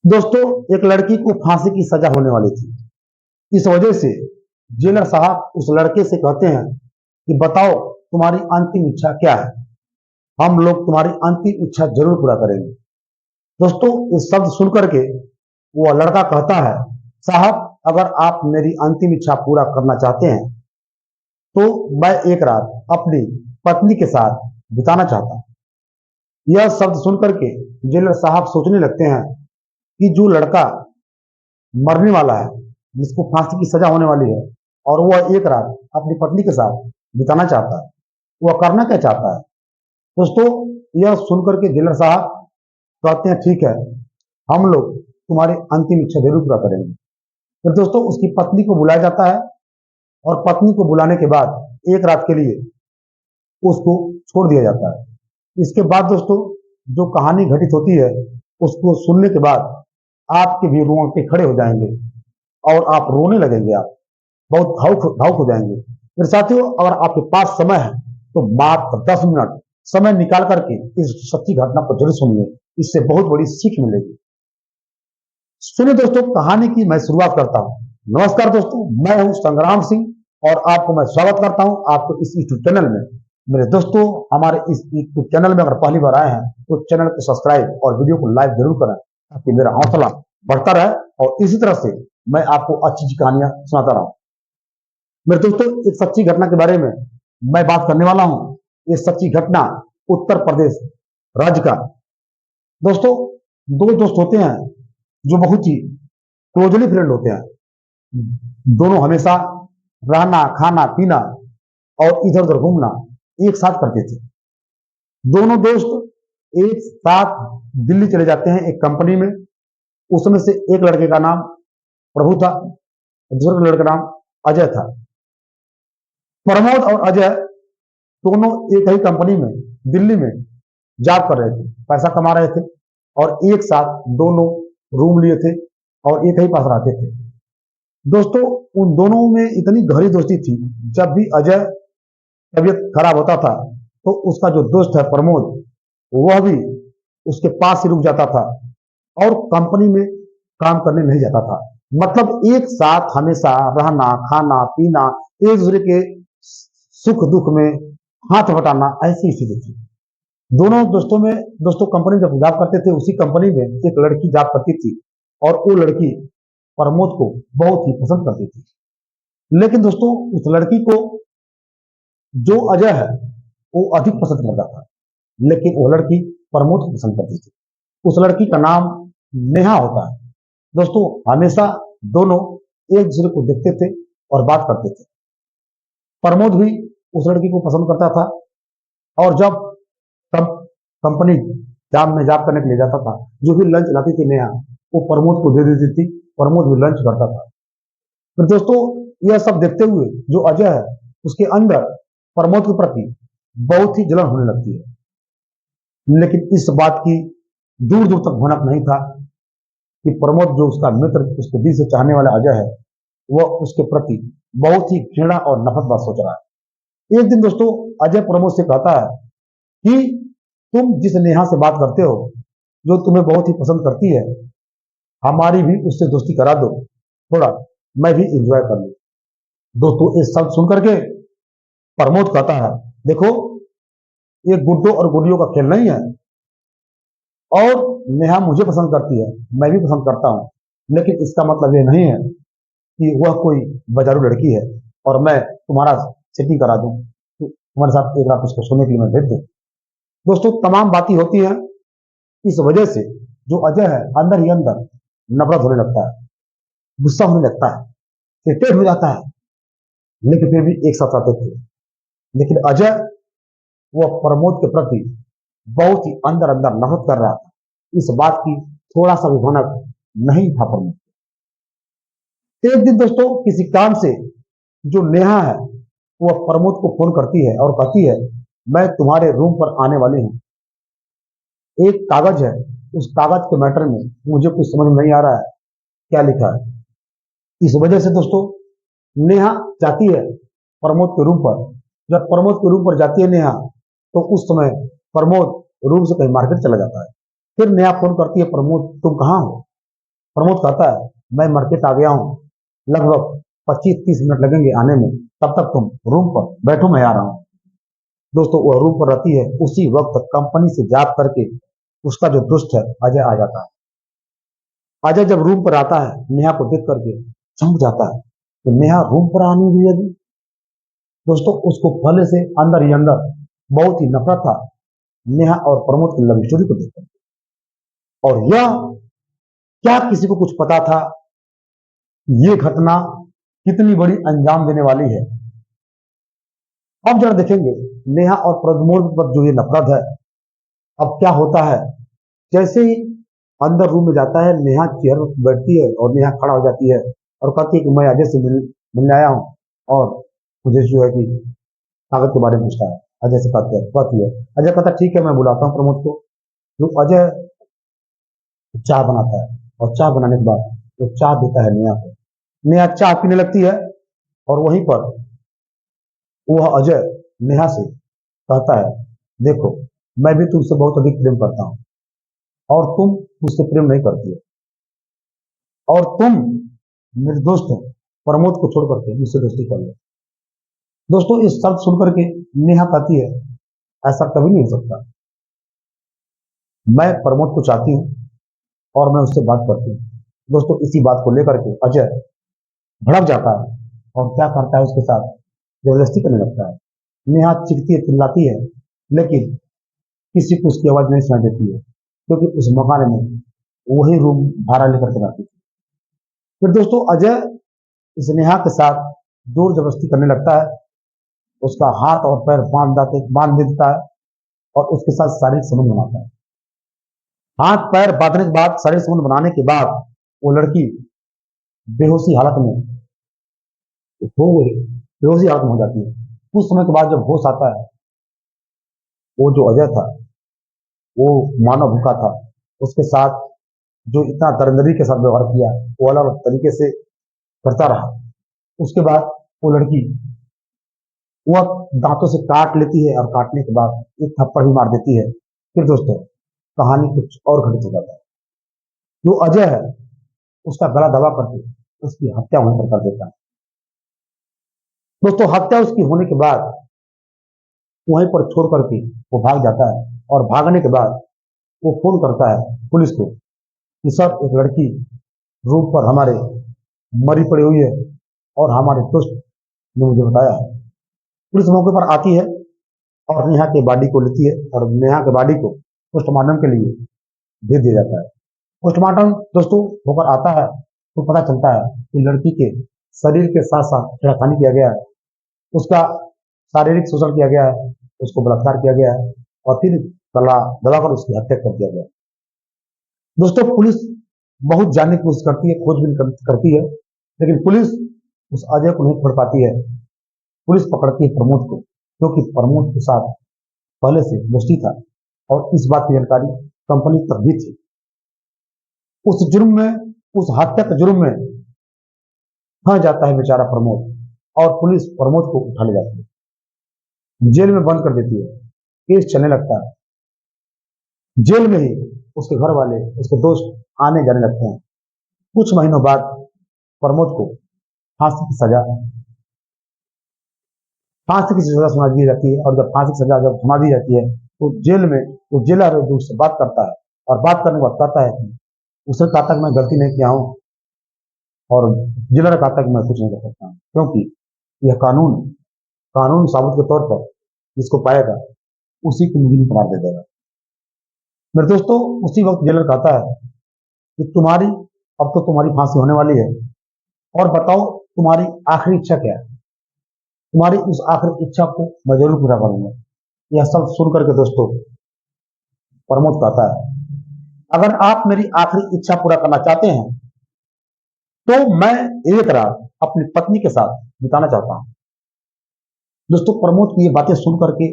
दोस्तों, एक लड़की को फांसी की सजा होने वाली थी। इस वजह से जेलर साहब उस लड़के से कहते हैं कि बताओ तुम्हारी अंतिम इच्छा क्या है। हम लोग तुम्हारी अंतिम इच्छा जरूर पूरा करेंगे। दोस्तों, इस शब्द सुनकर के वो लड़का कहता है, साहब अगर आप मेरी अंतिम इच्छा पूरा करना चाहते हैं तो मैं एक रात अपनी पत्नी के साथ बिताना चाहता हूं। यह शब्द सुनकर के जेलर साहब सोचने लगते हैं कि जो लड़का मरने वाला है, जिसको फांसी की सजा होने वाली है, और वह एक रात अपनी पत्नी के साथ बिताना चाहता है, वह करना क्या चाहता है। दोस्तों, यह सुनकर के जेलर साहब कहते हैं, ठीक है, हम लोग तुम्हारी अंतिम इच्छा जरूर पूरा करेंगे। फिर दोस्तों उसकी पत्नी को बुलाया जाता है, और पत्नी को बुलाने के बाद एक रात के लिए उसको छोड़ दिया जाता है। इसके बाद दोस्तों जो कहानी घटित होती है, उसको सुनने के बाद आपके भी रोंगटे खड़े हो जाएंगे और आप रोने लगेंगे, आप बहुत भावुक भावुक हो जाएंगे। फिर साथियों, अगर आपके पास समय है तो मात्र 10 मिनट समय निकाल करके इस सच्ची घटना को जरूर सुनिए, इससे बहुत बड़ी सीख मिलेगी। सुनिए दोस्तों, कहानी की मैं शुरुआत करता हूँ। नमस्कार दोस्तों, मैं हूँ संग्राम सिंह और आपको मैं स्वागत करता हूँ आपको इस यूट्यूब चैनल में। मेरे दोस्तों, हमारे इस यूट्यूब चैनल में अगर पहली बार आए हैं तो चैनल को सब्सक्राइब और वीडियो को लाइक जरूर करें, ताकि मेरा हौसला बढ़ता रहे और इसी तरह से मैं आपको अच्छी अच्छी कहानियां सुनाता रहूं। मेरे दोस्तों, एक सच्ची घटना के बारे में मैं बात करने वाला हूं। ये सच्ची घटना उत्तर प्रदेश राज्य का। दोस्तों, दो दोस्त होते हैं जो बहुत ही क्लोजली फ्रेंड होते हैं। दोनों हमेशा रहना, खाना, पीना और इधर उधर घूमना एक साथ करते थे। दोनों दोस्त एक साथ दिल्ली चले जाते हैं एक कंपनी में। उसमें से एक लड़के का नाम प्रभु था, दूसरे लड़के का नाम अजय था। प्रमोद और अजय दोनों एक ही कंपनी में दिल्ली में जॉब कर रहे थे, पैसा कमा रहे थे, और एक साथ दोनों रूम लिए थे और एक ही पास रहते थे। दोस्तों, उन दोनों में इतनी गहरी दोस्ती थी, जब भी अजय तबीयत खराब होता था तो उसका जो दोस्त है प्रमोद, वह भी उसके पास ही रुक जाता था और कंपनी में काम करने नहीं जाता था। मतलब एक साथ हमेशा रहना, खाना, पीना, एक दूसरे के सुख दुख में हाथ बटाना, ऐसी स्थिति थी दोनों दोस्तों में। दोस्तों, कंपनी जब जॉब करते थे, उसी कंपनी में एक लड़की जॉब करती थी और वो लड़की प्रमोद को बहुत ही पसंद करती थी। लेकिन दोस्तों, उस लड़की को जो अजय है वो अधिक पसंद करता था, लेकिन वो लड़की प्रमोद को पसंद करती थी। उस लड़की का नाम नेहा होता है। दोस्तों, हमेशा दोनों एक दूसरे को देखते थे और बात करते थे। प्रमोद भी उस लड़की को पसंद करता था, और जब कंपनी जॉब में जॉब करने के लिए जाता था, जो भी लंच लाती थी नेहा, वो प्रमोद को दे देती थी। प्रमोद भी लंच करता था। फिर दोस्तों, यह सब देखते हुए जो अजय है, उसके अंदर प्रमोद के प्रति बहुत ही जलन होने लगती है। लेकिन इस बात की दूर दूर तक भनक नहीं था कि प्रमोद, जो उसका मित्र, उसके दिल से चाहने वाला अजय है, वह उसके प्रति बहुत ही घृणा और नफरत बात सोच रहा है। एक दिन दोस्तों, अजय प्रमोद से कहता है कि तुम जिस नेहा से बात करते हो, जो तुम्हें बहुत ही पसंद करती है, हमारी भी उससे दोस्ती करा दो, थोड़ा मैं भी एंजॉय कर लूं। दोस्तों, इस शब्द सुनकर के प्रमोद कहता है, देखो, ये गुड्डों और गुडियों का खेल नहीं है, और नेहा मुझे पसंद करती है, मैं भी पसंद करता हूं, लेकिन इसका मतलब ये नहीं है कि वह कोई बाजारू लड़की है और मैं तुम्हारा सेटिंग करा दूं, तो तुम्हारे साथ एक रात उसको सोने के लिए मैं भेज दूं। दोस्तों, तमाम बातें होती हैं। इस वजह से जो अजय है, अंदर ही अंदर नफरत होने लगता है, गुस्सा होने लगता है, इरिटेट हो जाता है। लेकिन फिर भी एक साथ आते थे। लेकिन अजय, वह प्रमोद के प्रति बहुत ही अंदर अंदर नफरत कर रहा था। इस बात की थोड़ा सा भी भनक नहीं था प्रमोद। एक दिन दोस्तों, किसी काम से जो नेहा है, वह प्रमोद को फोन करती है और कहती है, मैं तुम्हारे रूम पर आने वाली हूं। एक कागज है, उस कागज के मैटर में मुझे कुछ समझ नहीं आ रहा है क्या लिखा है। इस वजह से दोस्तों, नेहा जाती है प्रमोद के रूम पर। जब प्रमोद के रूम पर जाती है नेहा, तो उस समय प्रमोद रूम से कहीं मार्केट चला जाता है। फिर नेहा फोन करती है, प्रमोद तुम कहाँ हो? प्रमोद कहता है मैं मार्केट आ गया हूँ, लगभग 25-30 मिनट लगेंगे आने में, तब तक तुम रूम पर बैठो, मैं आ रहा हूँ। दोस्तों वो रूम पर रहती है, उसी वक्त कंपनी से जॉब करके उसका जो दोस्त है अजय आ जाता है। अजय जब रूम पर आता है नेहा को देख करके चमक जाता है कि नेहा रूम पर आने भी लगी। दोस्तों उसको पहले से अंदर ही अंदर बहुत ही नफरत था नेहा और प्रमोद की लव स्टोरी को देखकर। और यह क्या किसी को कुछ पता था ये घटना कितनी बड़ी अंजाम देने वाली है। अब जरा देखेंगे नेहा और प्रमोद पर जो ये नफरत है अब क्या होता है। जैसे ही अंदर रूम में जाता है नेहा चेयर पर बैठती है और नेहा खड़ा हो जाती है और कहती है कि मैं अजय से मिलने आया हूँ और मुझे जो है कि कागज के बारे में पूछता है। अजय से कहती है अजय कहता है ठीक है मैं बुलाता हूँ प्रमोद को। जो अजय चाय बनाता है और चाय बनाने के बाद वो चाय देता है नेहा को। नेहा चाय पीने लगती है और वहीं पर वह अजय नेहा से कहता है देखो मैं भी तुमसे बहुत अधिक प्रेम करता हूं और तुम मुझसे प्रेम नहीं करती हो और तुम मेरे दोस्त प्रमोद को छोड़ करके मुझसे दोस्ती कर लो। दोस्तों इस शर्त सुनकर के नेहा कहती है ऐसा कभी नहीं हो सकता, मैं प्रमोद को चाहती हूँ और मैं उससे बात करती हूँ। दोस्तों इसी बात को लेकर के अजय भड़क जाता है और क्या करता है उसके साथ जबरदस्ती करने लगता है। नेहा चीखती है चिल्लाती है लेकिन किसी को उसकी आवाज नहीं सुनाई देती है क्योंकि उस मकान में वही रूम भाड़ा लेकर के रहती थी। फिर दोस्तों अजय इस नेहा के साथ जोर जबरदस्ती करने लगता है, उसका हाथ और पैर बांध देता है और उसके साथ शारीरिक संबंध बनाता है। हाथ पैर बांधने के बाद शारीरिक संबंध बनाने के बाद वो लड़की बेहोशी हालत में बेहोशी हालत में हो जाती है। कुछ समय के बाद जब होश आता है वो जो अजय था वो मानव भूखा था, उसके साथ जो इतना दरिंदगी के साथ व्यवहार किया वो अलग अलग तरीके से करता रहा। उसके बाद वो लड़की वह दांतों से काट लेती है और काटने के बाद एक थप्पड़ भी मार देती है। फिर दोस्तों कहानी कुछ और घटित हो जाता है। जो अजय है उसका गला दबा करके उसकी हत्या वहीं पर कर देता है। दोस्तों हत्या उसकी होने के बाद वहीं पर छोड़ करके वो भाग जाता है और भागने के बाद वो फोन करता है पुलिस को कि सर एक लड़की रूम पर हमारे मरी पड़ी हुई है और हमारे दोस्त ने मुझे बताया है। पुलिस मौके पर आती है और नेहा के बॉडी को लेती है और नेहा के बॉडी को पोस्टमार्टम के लिए भेज दिया जाता है। पोस्टमार्टम दोस्तों होकर आता है तो पता चलता है कि लड़की के शरीर के साथ साथ छेड़खानी किया गया है, उसका शारीरिक शोषण किया गया है, उसको बलात्कार किया गया है और फिर गला दबाकर उसकी हत्या कर दिया गया। दोस्तों पुलिस बहुत जानने की कोशिश करती है, खोजबीन करती है, लेकिन पुलिस उस अजय को नहीं छोड़ पाती है। पुलिस पकड़ती है प्रमोद को क्योंकि प्रमोद के साथ पहले से दोस्ती था और इस बात की जानकारी कंपनी तक भी थी। उस जुर्म में उस हत्या के जुर्म में फंस जाता है बेचारा प्रमोद और पुलिस प्रमोद को उठा ले जाती है, जेल में बंद कर देती है। केस चलने लगता है। जेल में ही उसके घर वाले उसके दोस्त आने जाने लगते हैं। कुछ महीनों बाद प्रमोद को फांसी की सजा सुना दी जाती है और जब फांसी की सजा जब सुना दी जाती है तो जेल में वो जेलर उससे बात करता है और बात करने के बाद कहता है कि उसे कहा था कि मैं गलती नहीं किया हूं और जेलर कहा था कि मैं कुछ नहीं कर सकता क्योंकि यह कानून साबुत के तौर पर जिसको पाएगा उसी को मुजरिम करार दे देगा। मेरे दोस्तों उसी वक्त जेलर कहता है कि अब तो तुम्हारी फांसी होने वाली है और बताओ तुम्हारी आखिरी इच्छा क्या है। तुम्हारी उस आखिरी इच्छा को मैं जरूर पूरा करूंगा। यह सब सुन करके दोस्तों प्रमोद कहता है अगर आप मेरी आखिरी इच्छा पूरा करना चाहते हैं तो मैं एक रात अपनी पत्नी के साथ बिताना चाहता हूं। दोस्तों प्रमोद की ये बातें सुन करके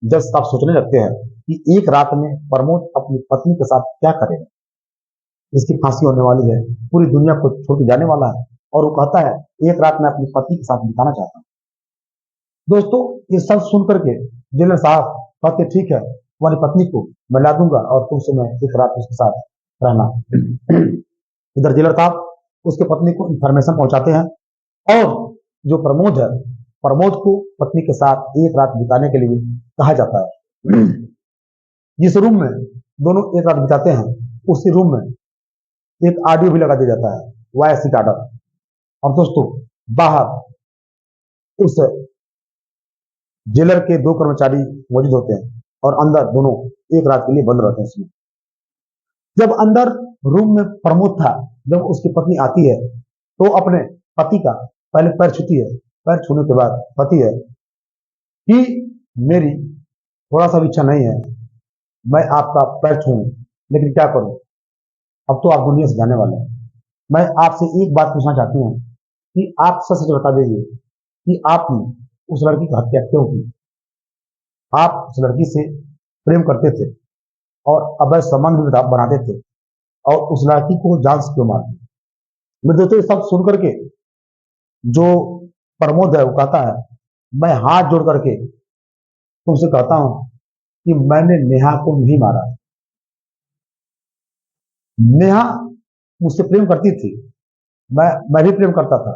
जज साहब सोचने लगते हैं कि एक रात में प्रमोद अपनी पत्नी के साथ क्या करेगा, जिसकी फांसी होने वाली है, पूरी दुनिया को छोड़ के जाने वाला है और वो कहता है एक रात में अपनी पत्नी के साथ बिताना चाहता हूं। दोस्तों ये सब सुन करके जेलर साहब कहते ठीक है तुम्हारी पत्नी को मैं ला दूंगा और तुमसे मैं एक रात उसके साथ रहना इधर जेलर साहब उसके पत्नी को इंफॉर्मेशन पहुंचाते हैं और जो प्रमोद है, प्रमोद को पत्नी के साथ एक रात बिताने के लिए कहा जाता है। जिस रूम में दोनों एक रात बिताते हैं उसी रूम में एक ऑडियो भी लगा दिया जाता है, वॉइस रिकॉर्डर। और दोस्तों बाहर उस जेलर के दो कर्मचारी मौजूद होते हैं और अंदर दोनों एक रात के लिए बंद रहते हैं इसमें। जब अंदर रूम में प्रमोद था, जब उसकी पत्नी आती है तो अपने पति का पहले पैर छूती है। पैर छूने के बाद पति है कि मेरी थोड़ा सा भी इच्छा नहीं है मैं आपका पैर छूऊं, लेकिन क्या करूं, अब तो आप दुनिया से जाने वाले हैं। मैं आपसे एक बात पूछना चाहती हूँ कि आप सच सच बता दीजिए कि आपने उस लड़की की हत्या क्यों की। आप उस लड़की से प्रेम करते थे और अवैध संबंध भी बनाते थे और उस लड़की को जान से क्यों मारते। मेरे दोस्तों ये सब सुन करके जो प्रमोद है वो कहता है मैं हाथ जोड़ करके तुमसे कहता हूं कि मैंने नेहा को नहीं मारा। नेहा मुझसे प्रेम करती थी, मैं भी प्रेम करता था,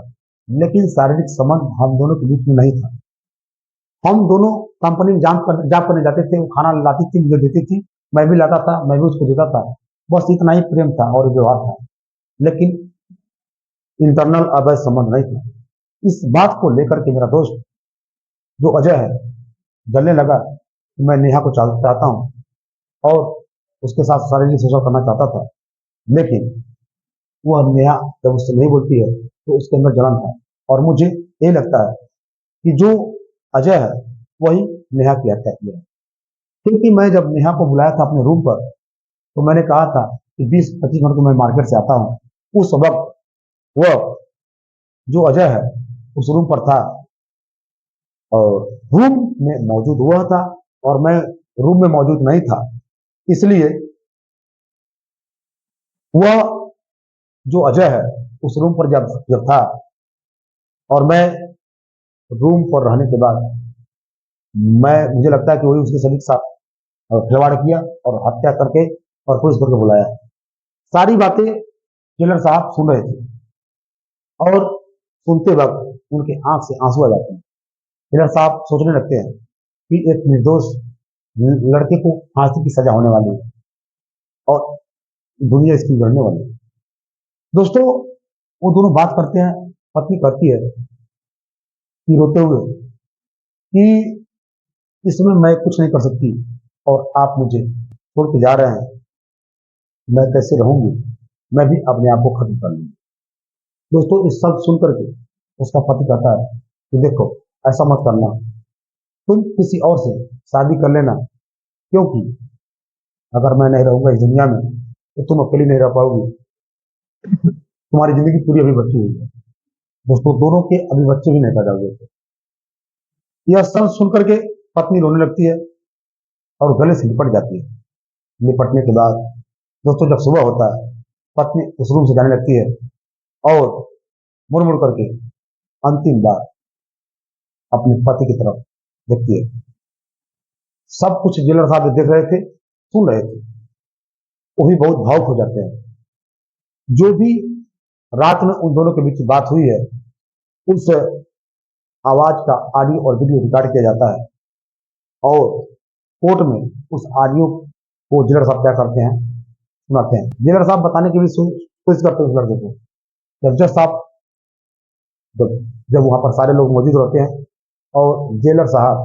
लेकिन शारीरिक संबंध हम दोनों के बीच में नहीं था। हम दोनों कंपनी में जॉब करने जाते थे, वो खाना लाती थी मुझे देती थी, मैं भी लाता था, मैं भी उसको देता था। बस इतना ही प्रेम था और व्यवहार था, लेकिन इंटरनल अवैध संबंध नहीं था। इस बात को लेकर के मेरा दोस्त जो अजय है जलने लगा कि मैं नेहा को चाहता हूं और उसके साथ शारीरिक संपर्क करना चाहता था, लेकिन वह नेहा जब उससे नहीं बोलती है तो उसके अंदर जलन था। और मुझे ये लगता है कि जो अजय है वही नेहा की हत्या किया है, क्योंकि मैं जब नेहा को बुलाया था अपने रूम पर तो मैंने कहा था कि 20-25 मिनट को मैं मार्केट से आता हूँ। उस वक्त वह जो अजय है उस रूम पर था और रूम में मौजूद हुआ था और मैं रूम में मौजूद नहीं था, इसलिए वह जो अजय है उस रूम पर जब जब था और मैं रूम पर रहने के बाद मैं मुझे लगता है कि वही उसके शरीर के साथ खिलवाड़ किया और हत्या करके और पुलिस को बुलाया। सारी बातें जेलर साहब सुन रहे थे और सुनते वक्त उनके आंख से आंसू आ जाते हैं। जेलर साहब सोचने लगते हैं कि एक निर्दोष लड़के को फांसी की सजा होने वाली है और दुनिया इसकी लड़ने वाली है। दोस्तों वो दोनों बात करते हैं, पत्नी कहती है कि रोते हुए कि इसमें मैं कुछ नहीं कर सकती और आप मुझे छोड़ के जा रहे हैं, मैं कैसे रहूंगी, मैं भी अपने आप को खत्म कर लूंगी। दोस्तों इस सब सुन करके उसका पति कहता है कि देखो ऐसा मत करना, तुम किसी और से शादी कर लेना, क्योंकि अगर मैं नहीं रहूंगा इस दुनिया में तो तुम अकेली नहीं रह पाओगी, तुम्हारी जिंदगी पूरी अभी बची हुई है। दोस्तों दोनों के अभी बच्चे भी नहीं पैदा हुए थे। यह सब सुन करके पत्नी रोने लगती है और गले से लिपट जाती है। लिपटने के बाद दोस्तों जब सुबह होता है पत्नी उस रूम से जाने लगती है और मुड़ मुड़ करके अंतिम बार अपने पति की तरफ देखती है। सब कुछ जेलर साहब देख रहे थे, सुन रहे थे, वो भी बहुत भावुक हो जाते हैं। जो भी रात में उन दोनों के बीच बात हुई है उस आवाज का ऑडियो और वीडियो रिकॉर्ड किया जाता है और कोर्ट में उस ऑडियो को जेलर साहब क्या करते हैं सुनाते हैं। जेलर साहब बताने की भी कोशिश करते हैं उस लड़के को। जब जज साहब जब जब वहां पर सारे लोग मौजूद रहते हैं और जेलर साहब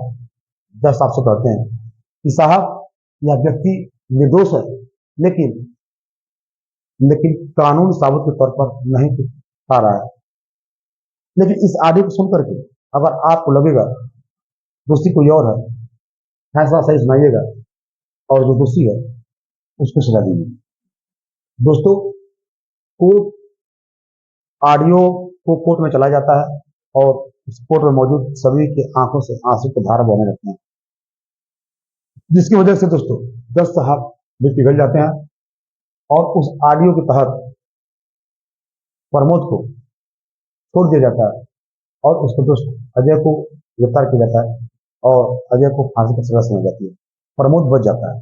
जज साहब से कहते हैं कि साहब यह व्यक्ति निर्दोष है, लेकिन लेकिन कानून साबुत के तौर पर नहीं पा रहा है। लेकिन इस ऑडियो को सुन करके अगर आपको लगेगा दोषी कोई और है, फैसला सही सुनाइएगा और जो दोषी है उसको सजा दीजिए। दोस्तों कोर्ट ऑडियो को कोर्ट में चला जाता है और उस कोर्ट में मौजूद सभी के आंखों से आंसू के धार बहने लगते हैं, जिसकी वजह से दोस्तों जज साहब भी पिघल जाते हैं और उस ऑडियो के तहत प्रमोद को छोड़ दिया जाता है और उसके दोस्त अजय को गिरफ्तार किया जाता है और अजय को फांसी की सजा सुनाई जाती है। प्रमोद बच जाता है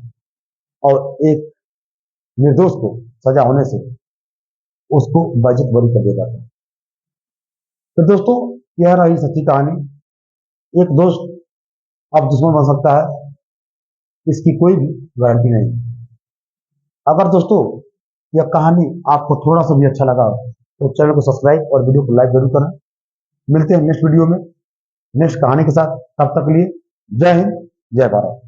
और एक निर्दोष को सजा होने से उसको बेइज्जत बरी कर दिया जाता है। तो दोस्तों, यह रही सच्ची कहानी। एक दोस्त अब दुश्मन बन सकता है, इसकी कोई भी गारंटी नहीं। अगर दोस्तों यह कहानी आपको थोड़ा सा भी अच्छा लगा तो चैनल को सब्सक्राइब और वीडियो को लाइक जरूर करें। मिलते हैं नेक्स्ट वीडियो में नेक्स्ट कहानी के साथ। तब तक के लिए जय हिंद, जय भारत।